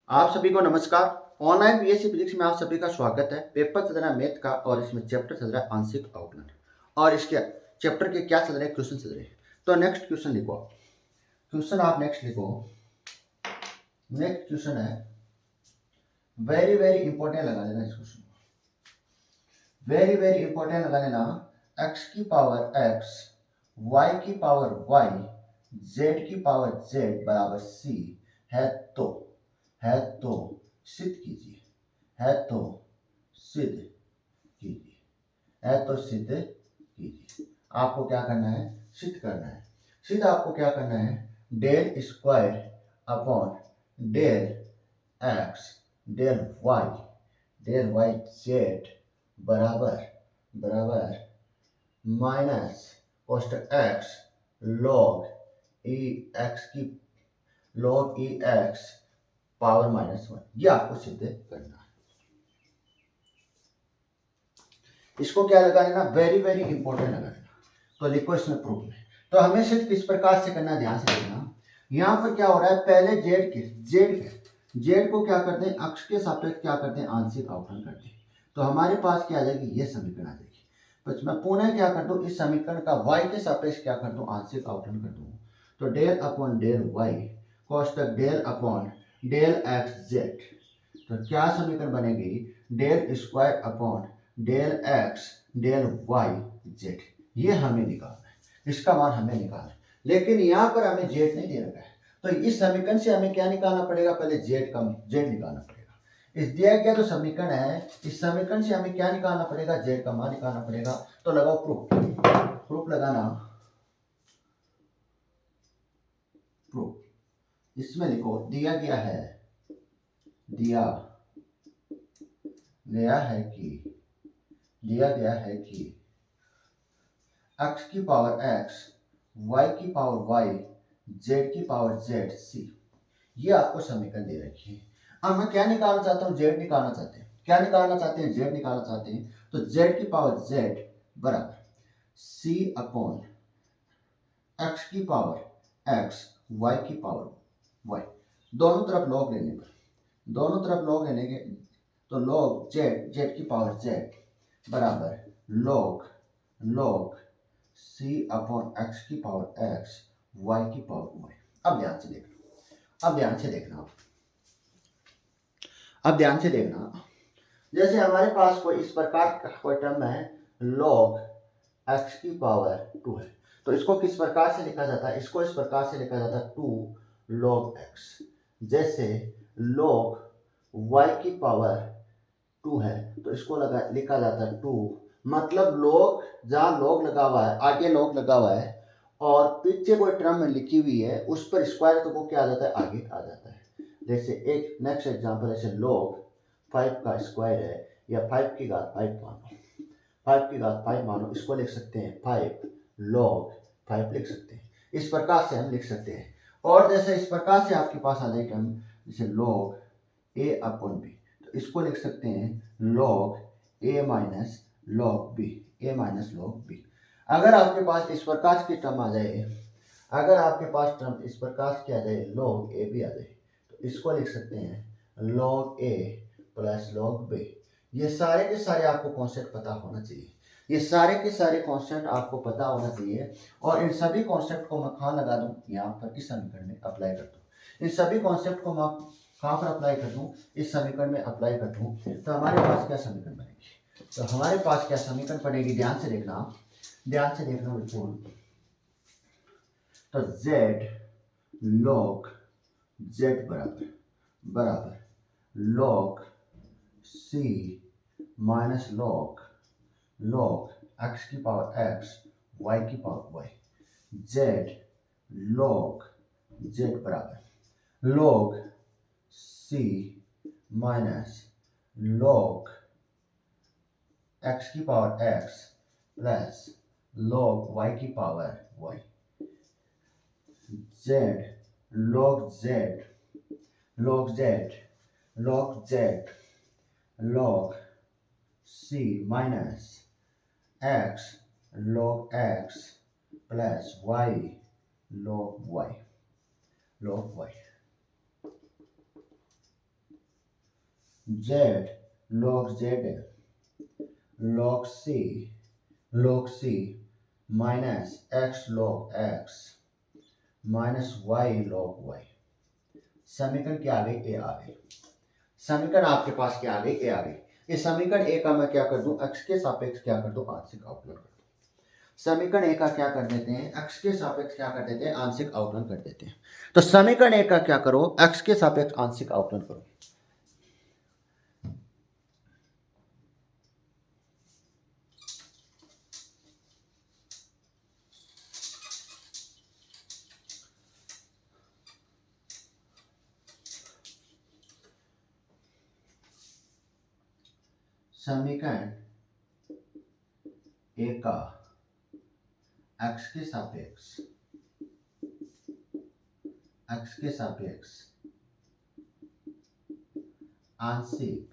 आप सभी को नमस्कार। ऑनलाइन बीएससी फिजिक्स में आप सभी का स्वागत है। पेपर चल रहा है मैथ का और इसमें चैप्टर चल रहा है आंशिक अवकलन और इसके चैप्टर के क्या चल रहे हैं, क्वेश्चन चल रहे हैं। तो नेक्स्ट क्वेश्चन लिखो। क्वेश्चन आप नेक्स्ट लिखो। नेक्स्ट क्वेश्चन है वेरी वेरी इंपॉर्टेंट लगा लेना इस क्वेश्चन को। वेरी वेरी इंपॉर्टेंट लगा लेना। एक्स की पावर एक्स, वाई की पावर वाई, जेड की पावर जेड बराबर सी है तो सिद्ध कीजिए। है तो सिद्ध कीजिए। है तो सिद्ध कीजिए। आपको क्या करना है? सिद्ध करना है। सिद्ध आपको क्या करना है? Del square upon del x del Y Z बराबर बराबर माइनस कोष्टक एक्स लॉग ई एक्स की लॉग ई एक्स पावर -1। ये आपको सिद्ध करना है। इसको क्या लगा लेना? वेरी वेरी इंपॉर्टेंट लगा लेना। तो लिखो इसमें प्रूफ में। तो हमें सिर्फ किस प्रकार से करना है, ध्यान से देखना। यहाँ पर क्या हो रहा है? पहले जेड को क्या करते हैं? अक्ष के सापेक्ष क्या करते हैं? आंशिक अवकलन करते हैं। तो हमारे पास क्या आ जाएगी? ये समीकरण आ जाएगी। तो मैं पुनः क्या कर दूं? इस समीकरण का वाई के सापेक्ष क्या कर दूं? आंशिक अवकलन कर दूं। तो डेल अपॉन डेल वाई कोष्टक del upon del x z. तो क्या समीकरण बनेगी? Del square upon del x del Y z. ये हमें निकालना है, इसका मान हमें निकालना है। लेकिन यहाँ पर हमें जेड नहीं दे रखा है, तो इस समीकरण से हमें क्या निकालना पड़ेगा? पहले जेड निकालना पड़ेगा। इस दिया गया जो समीकरण है, इस समीकरण से हमें क्या निकालना पड़ेगा? जेड का मान निकालना पड़ेगा। तो लगाओ प्रूफ लगाना। प्रूफ इसमें लिखो दिया गया है दिया गया है कि एक्स की पावर एक्स, वाई की पावर वाई, जेड की पावर जेड सी। ये आपको समीकरण दे रखी है। अब मैं क्या निकालना चाहता हूँ? जेड निकालना चाहते हैं। क्या निकालना चाहते हैं? जेड निकालना चाहते हैं। तो जेड की पावर जेड बराबर सी अपॉन एक्स की पावर एक्स, वाई की पावर वाई। दोनों तरफ लॉग लेने के तो लॉग जेड की पावर जेड बराबर लॉग सी अपॉन एक्स की पावर एक्स, वाई की पावर वाई। अब ध्यान से देखना। जैसे हमारे पास कोई इस प्रकार का कोई टर्म है लॉग एक्स की पावर 2 है, तो इसको किस प्रकार से लिखा जाता है? इसको इस प्रकार से लिखा जाता है 2 log x। जैसे log y की पावर 2 है, तो इसको लिखा जाता है 2, मतलब log, जहाँ log लगा हुआ है, आगे log लगा हुआ है और पीछे कोई टर्म में लिखी हुई है उस पर स्क्वायर, तो वो क्या आ जाता है? आगे आ जाता है। जैसे एक नेक्स्ट एग्जांपल, ऐसे log 5 का स्क्वायर है या 5 की घात 5 मानो, 5 की घात 5 मानो, इसको लिख सकते हैं 5 log 5 लिख सकते हैं। इस प्रकार से हम लिख सकते हैं। और जैसे इस प्रकार से आपके पास आ जाएगा हम जैसे log a अपॉन b, तो इसको लिख सकते हैं log a minus log b, a minus log b। अगर आपके पास इस प्रकार की टर्म आ जाए, अगर आपके पास टर्म इस प्रकार की आ जाए log a b आ जाए, तो इसको लिख सकते हैं log a plus log b। ये सारे के सारे आपको कॉन्सेप्ट पता होना चाहिए। ये सारे के सारे कॉन्सेप्ट आपको पता होना चाहिए और इन सभी कॉन्सेप्ट को मैं कहाँ लगा दूं? यहाँ पर इस समीकरण में अप्लाई कर दूं। इन सभी कॉन्सेप्ट को मैं कहाँ पर अप्लाई कर दूं? इस समीकरण में अप्लाई कर दूं। तो हमारे पास क्या समीकरण बनेगी? तो हमारे पास क्या समीकरण बनेगी? ध्यान से देखना बिल्कुल। तो z log z बराबर log c minus log x की पावर x, y की power y, z log z बराबर log c minus log x की power x plus log y की power y, z log z log c minus x log x plus y log y। Z log z log c minus x log x minus y log y. समीकरण क्या आ गई? ए आ गई। समीकरण आपके पास क्या आ गई? ए आ गई। इस समीकरण ए का मैं क्या कर दूं? एक्स के सापेक्ष क्या कर दूं? आंशिक अवकलन कर दूं। समीकरण ए का क्या कर देते हैं? एक्स के सापेक्ष क्या कर देते हैं? आंशिक अवकलन कर देते हैं। तो समीकरण ए का क्या करो? एक्स के सापेक्ष आंशिक अवकलन करो। समीकरण ए का एक्स के सापेक्ष आंशिक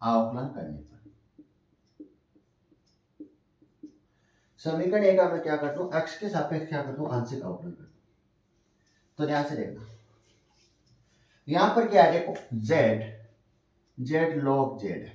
अवकलन करने पर समीकरण ए का मैं क्या कर दूं? एक्स के सापेक्ष क्या कर दूं? आंशिक अवकलन कर दूं। तो ध्यान से देखना, यहां पर क्या है? देखो जेड लॉग जेड,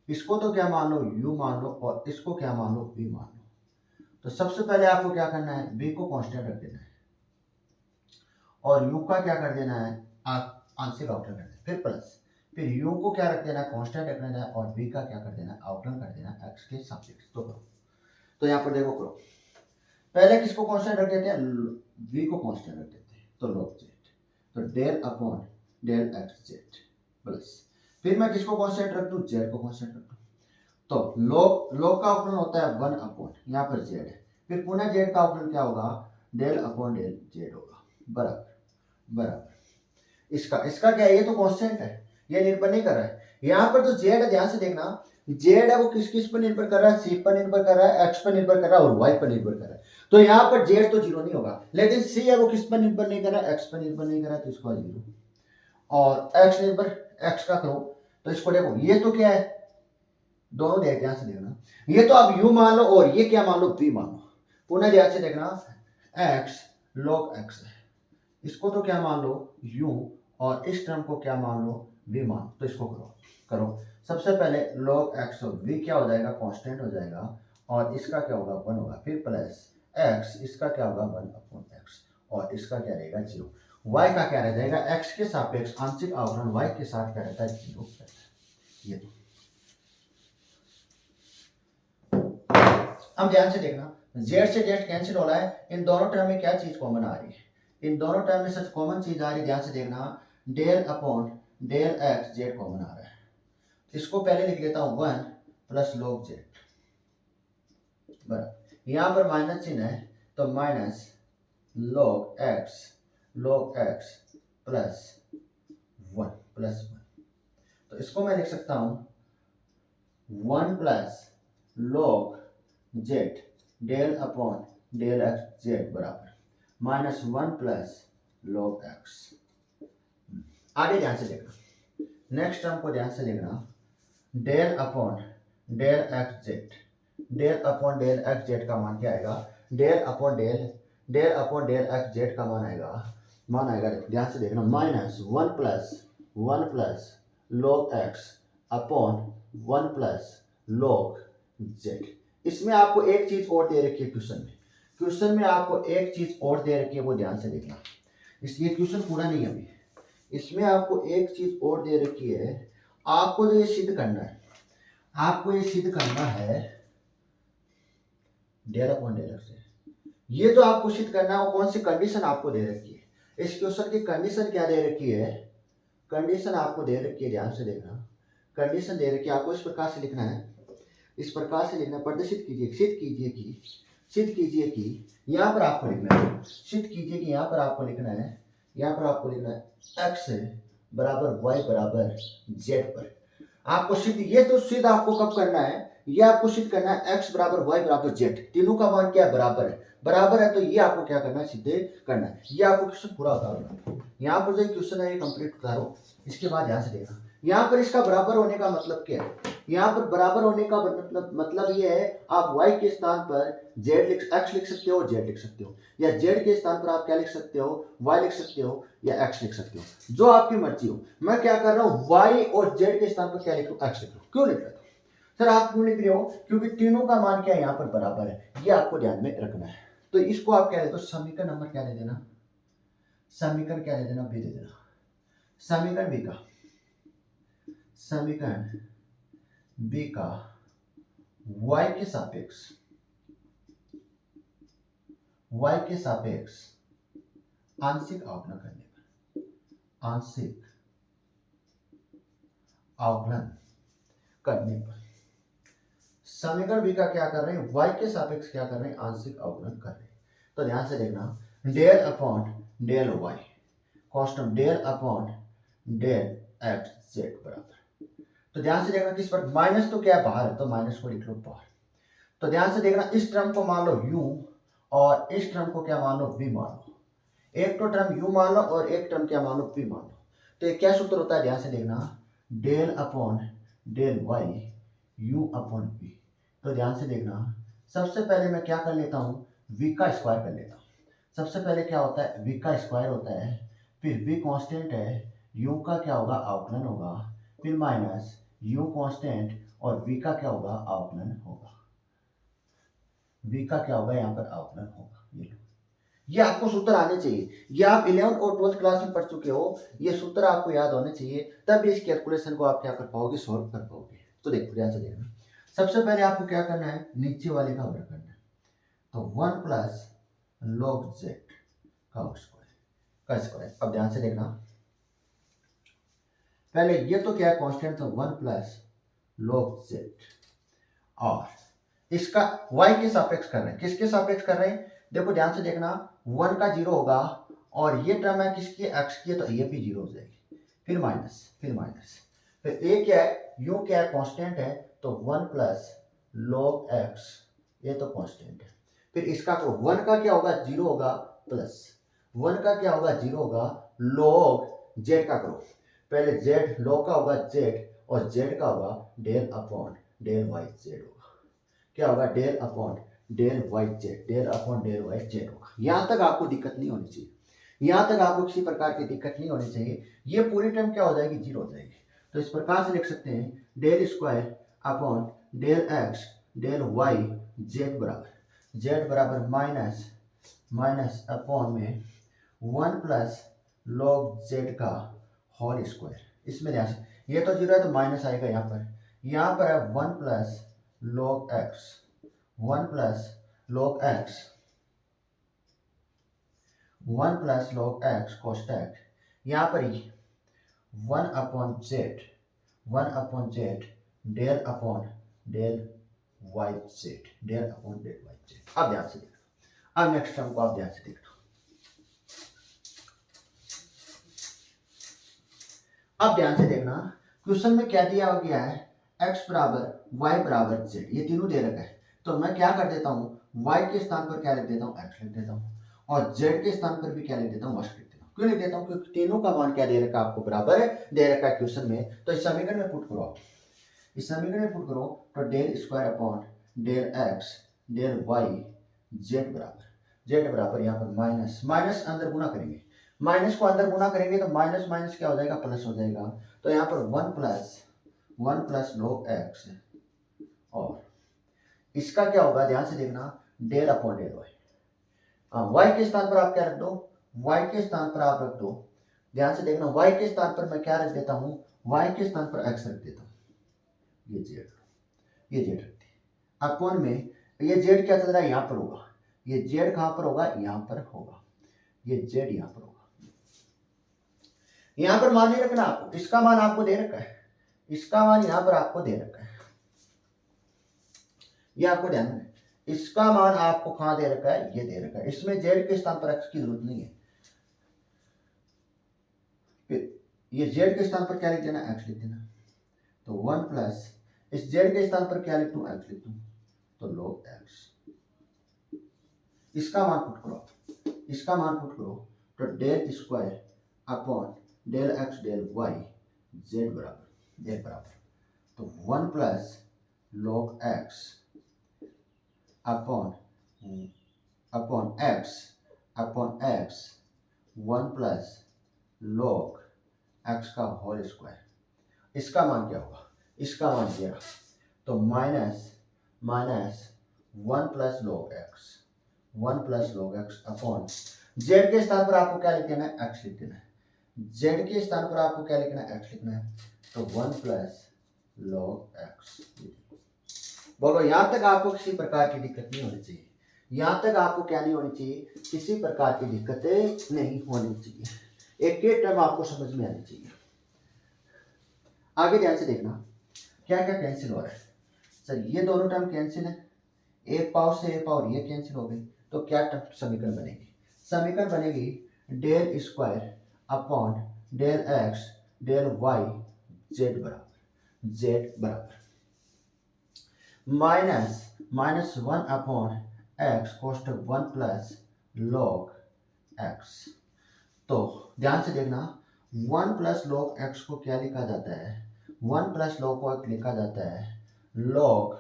इसको तो क्या मान लो? यू मान लो, और इसको क्या मान लो? वी मान लो। तो सबसे पहले आपको क्या करना है? वी को कांस्टेंट रख देना है और यू का क्या कर देना है? आंशिक अवकलन कर देना है। फिर प्लस, फिर यू को क्या रख देना है? कांस्टेंट रख देना है और वी का क्या कर देना है? अवकलन कर देना है एक्स के सापेक्ष। तो करो, तो यहाँ पर देखो करो, पहले किसको कांस्टेंट रख देते हैं? वी को कांस्टेंट रख देते हैं, तो लॉग जेड, तो del upon del x Z plus, फिर मैं किसको कांस्टेंट रख दूं? जेड को कांस्टेंट रख दूं। तो लॉग का अवकलन होता है 1 अपॉन, यहाँ पर जेड है, फिर पुनः जेड का अवकलन क्या होगा? डेल अपॉन डेल जेड होगा, बराबर बराबर। इसका क्या है? ये तो कांस्टेंट है, ये निर्भर नहीं कर रहा है। यहाँ पर जो जेड है, ध्यान से देखना, जेड है वो किस पर निर्भर कर रहा है? सी पर निर्भर कर रहा है, एक्स पर निर्भर कर रहा है और वाई पर निर्भर कर रहा है। तो यहाँ पर जेड तो जीरो नहीं होगा, लेकिन सी है वो किस पर निर्भर नहीं कर रहा है? एक्स पर निर्भर नहीं कर रहा है, तो इसको जीरो। और एक्स निर्भर, एक्स का करो तो इसको देखो, ये तो क्या है? दोनों ध्यान से देखना, ये तो आप यू मान लो और ये क्या मान लो? वी मान लो। पुनः ध्यान से देखना, एक्स लॉग एक्स है, इसको तो क्या मान लो? यू, और इस टर्म को क्या मान लो? वी मान। तो इसको करो सबसे पहले लॉग एक्स और वी क्या हो जाएगा? कांस्टेंट हो जाएगा, और इसका क्या होगा? 1 होगा, फिर प्लस एक्स, इसका क्या होगा? 1 अपॉन एक्स, और इसका क्या रहेगा? 0। वाई का क्या रह जाएगा? एक्स के सापेक्ष आंशिक अवकलन वाई के साथ क्या रहता है? 0 रहता है। ये अब ध्यान से देखना, जेड से जेड कैंसिल हो रहा है, इन दोनों टर्म में क्या चीज कॉमन आ रही है? इन दोनों टर्म में सच कॉमन चीज आ रही है, ध्यान से देखना, del upon del x z common आ रहा है। इसको पहले लिख लेता हूं 1 प्लस लॉग जेड, बराबर, यहां पर माइनस चिन्ह है तो माइनस लॉग एक्स प्लस 1 तो इसको मैं लिख सकता हूं 1 plus log Z del upon del x Z बराबर माइनस 1 प्लस लॉग एक्स। आगे ध्यान से देखना, नेक्स्ट टर्म को ध्यान से देखना, del upon del x Z, del upon del x Z का मान क्या आएगा? Del upon del x Z का मान आएगा ध्यान से देखना, minus 1 plus log X upon 1 plus log Z. इसमें आपको एक चीज और दे रखी है, क्वेश्चन में आपको एक चीज और दे रखी है, वो ध्यान से देखना, इसलिए क्वेश्चन पूरा नहीं है अभी, इसमें आपको एक चीज और दे रखी है, आपको जो ये सिद्ध करना है, डेल अपॉन डेल एक्स, ये जो आपको सिद्ध करना है वो कौन सी कंडीशन आपको दे रखी है? इस क्वेश्चन की कंडीशन क्या दे रखी है? कंडीशन आपको दे रखी है, ध्यान से देखना, कंडीशन दे रखी है, आपको इस प्रकार से लिखना है, प्रदर्शित कीजिए कि यहाँ पर आपको लिखना है, एक्स बराबर वाई बराबर जेड पर। आपको सिद्ध, ये तो सिद्ध आपको कब करना है? ये आपको सिद्ध करना है एक्स बराबर वाई बराबर जेड, तीनों का मान क्या है? बराबर है, तो ये आपको क्या करना है? सिद्ध करना है। ये आपको क्वेश्चन पूरा उतारो, यहाँ पर जो क्वेश्चन है ये कंप्लीट उतारो। इसके बाद ध्यान से देखना, यहाँ पर इसका बराबर होने का मतलब क्या है? यहाँ पर बराबर होने का मतलब ये है, आप y के स्थान पर x लिख सकते हो, z लिख सकते हो, या z के स्थान पर आप क्या लिख सकते हो, y लिख सकते हो या x लिख सकते हो, जो आपकी मर्जी हो। मैं क्या कर रहा हूँ, y और z के स्थान पर क्या लिख रहा हूँ, x लिख रहा हूँ। क्यों लिख रहा हूँ सर, आप क्यों लिख रहे हो? क्योंकि तीनों का मान क्या है, यहाँ पर बराबर है, ये आपको ध्यान में रखना है। तो इसको आप क्या दे दो, समीकरण नंबर क्या दे देना, समीकरण क्या दे देना, बी दे देना। समीकरण बी का, समीकरण बी का y के सापेक्ष, y के सापेक्ष आंशिक अवकलन करने पर, आंशिक अवकलन करने पर, समीकरण बी का क्या कर रहे हैं, y के सापेक्ष क्या कर रहे हैं, आंशिक अवकलन कर रहे हैं। तो ध्यान से देखना, del upon del y, constant del upon del x z बराबर। तो ध्यान से देखना किस पर, माइनस तो क्या है, बाहर है, तो माइनस को लिख लो बाहर। तो ध्यान से देखना, इस टर्म को मान लो u और इस टर्म को क्या मान लो, v मान लो। एक तो टर्म u मान लो और एक टर्म क्या मान लो, v मान लो। तो ये क्या सूत्र होता है, ध्यान से देखना, del upon del y u upon v। तो ध्यान से देखना, सबसे पहले मैं क्या कर लेता हूँ, v का स्क्वायर कर लेता हूँ। सबसे पहले क्या होता है, v का स्क्वायर होता है, फिर v कांस्टेंट है, u का क्या होगा, अवकलन होगा, फिर माइनस u कांस्टेंट और v का क्या होगा, अवकलन होगा। v का क्या होगा, यहाँ पर अवकलन होगा। ये आपको सूत्र आने चाहिए, ये आप 11th और 12th क्लास में पढ़ चुके हो, ये सूत्र आपको याद होने चाहिए, तब इस कैलकुलेशन को आप क्या कर पाओगे, सॉल्व कर पाओगे। तो देखो ध्यान से देखना, सबसे पहले आपको क्या करना है, नीचे वाले का वर्ग करना है। तो 1 प्लस log z का स्क्वायर। अब ध्यान से देखना, पहले ये तो क्या है, कांस्टेंट था, 1 प्लस log z, और इसका y के सापेक्ष कर रहे हैं, किसके सापेक्ष कर रहे हैं, देखो ध्यान से देखना, 1 का 0 होगा और ये टर्म है किसकी, x की, तो ये भी 0 हो जाएगी, फिर माइनस, फिर a क्या है, u क्या है, कांस्टेंट है, तो 1 प्लस log x, ये तो कांस्टेंट है। फिर इसका तो 1 का क्या होगा, 0 होगा, प्लस 1 का क्या होगा, 0 होगा, log z का करो, पहले z log का होगा z, और z का होगा del upon del Y Z होगा, क्या होगा, del upon del Y Z, del upon del Y Z होगा। यहां तक आपको दिक्कत नहीं होनी चाहिए, यहां तक आपको किसी प्रकार की दिक्कत नहीं होनी चाहिए। ये पूरी टर्म क्या हो जाएगी, 0 हो जाएगी। तो इस प्रकार से लिख सकते हैं, del square upon del x del Y Z बराबर माइनस अपॉन में 1 प्लस log z का होल स्क्वायर। इसमें ध्यान से, ये तो 0 है तो माइनस आएगा, यहाँ पर है 1 plus log x, 1 plus log x, 1 plus log x कोष्टक, यहाँ पर 1 upon z del upon del Y Z, del upon del Y z. अब ध्यान से देखना, अब नेक्स्ट टर्म को आप ध्यान से देखना। अब ध्यान से देखना, क्वेश्चन में क्या दिया गया है, x बराबर y बराबर z, ये तीनों दे रखा है। तो मैं क्या कर देता हूँ, y के स्थान पर क्या लिख देता हूँ, x लिख देता हूँ, और z के स्थान पर भी क्या लिख देता हूँ, y लिख देता हूँ। क्यों लिख देता हूँ, क्योंकि तीनों का मान क्या दे रखा है, आपको बराबर दे रखा है क्वेश्चन में। तो इस समीकरण में पुट करो, इस समीकरण में पुट करो, तो del square upon del x del y z बराबर यहाँ पर माइनस अंदर गुना करेंगे, माइनस को अंदर गुना करेंगे तो माइनस क्या हो जाएगा, प्लस हो जाएगा। तो यहाँ पर 1 प्लस log x, और इसका क्या होगा, ध्यान से देखना, del upon del y. y के स्थान पर आप क्या रख दो, y के स्थान पर आप रख दो, ध्यान से देखना, y के स्थान पर मैं क्या रख देता हूँ, y के स्थान पर x रख देता हूँ, ये z रख दी, अपॉन में ये z क्या चल रहा है, यहाँ पर होगा, ये z कहाँ पर होगा, यहाँ पर होगा, ये z यहाँ पर होगा। यहां पर मान नहीं रखना आपको, इसका मान आपको दे रखा है, इसका मान यहां पर आपको दे रखा है, ये आपको ध्यान में, इसका मान आपको कहां दे रखा है, ये दे रखा है। इसमें z के स्थान पर x की जरूरत नहीं है, फिर ये z के स्थान पर क्या लिख देना, x लिख देना। तो 1 प्लस इस z के स्थान पर क्या लिख दूं, x लिख दूं, तो log x, इसका मान पुट करो, तो del square upon del x del y z बराबर जेड बराबर, तो 1 plus log x upon upon x 1 plus log x का होल स्क्वायर। इसका मान क्या होगा, इसका मान दिया, तो minus 1 plus log x upon z के स्थान पर आपको क्या लिख देना है, x लिख देना है। जेड के स्थान पर आपको क्या लिखना है, x लिखना है, तो 1 प्लस log x। बोलो यहां तक आपको किसी प्रकार की दिक्कत नहीं होनी चाहिए, यहां तक आपको क्या नहीं होनी चाहिए, किसी प्रकार की दिक्कतें नहीं होनी चाहिए, एक ही टर्म आपको समझ में आनी चाहिए। आगे ध्यान से देखना क्या क्या कैंसिल हो रहा है। सर ये दोनों टर्म कैंसिल है, ए पावर से ए पावर ये कैंसिल हो गई, तो क्या टर्म समीकरण बनेगी, समीकरण बनेगी del square upon del x del Y Z बराबर माइनस 1 अपॉन एक्स कोष्टक 1 प्लस log एक्स। तो ध्यान से देखना 1 प्लस log एक्स को क्या लिखा जाता है, 1 प्लस log को लिखा जाता है log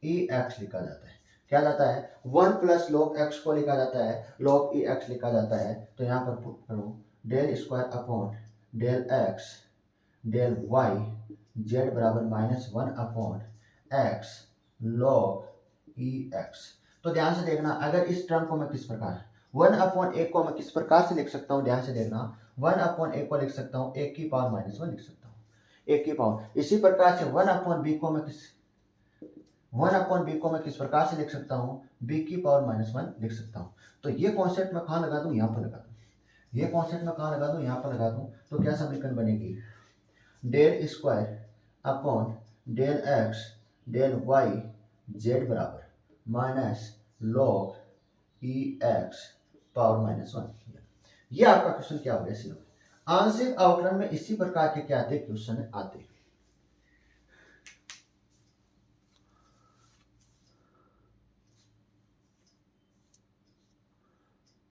ई एक्स लिखा जाता है, क्या जाता है 1 प्लस log एक्स को लिखा जाता है log ई एक्स लिखा जाता है। तो यहाँ पर पुट करो del square upon del x del Y Z बराबर minus 1 upon x log e x. तो ध्यान से देखना अगर इस टर्म को मैं किस प्रकार 1 अपॉन ए को मैं किस प्रकार से लिख सकता हूँ, ध्यान से देखना 1 अपॉन ए को लिख सकता हूँ ए की पावर माइनस 1 लिख सकता हूँ, ए की पावर। इसी प्रकार से 1 अपॉन बी को मैं किस प्रकार से लिख सकता हूँ, बी की पावर माइनस 1 लिख सकता हूँ। तो ये कॉन्सेप्ट मैं कहाँ लगा दूँ, यहाँ पर लगा दूँ, ये कॉन्सेप्ट मैं कहाँ लगा दूँ, यहाँ पर लगा दूँ। तो क्या समीकरण बनेगी del square upon del x del Y Z बराबर minus log e x power minus 1। ये आपका क्वेश्चन क्या हो गया, आंशिक अवकलन में इसी प्रकार के क्या आते क्वेश्चन आते।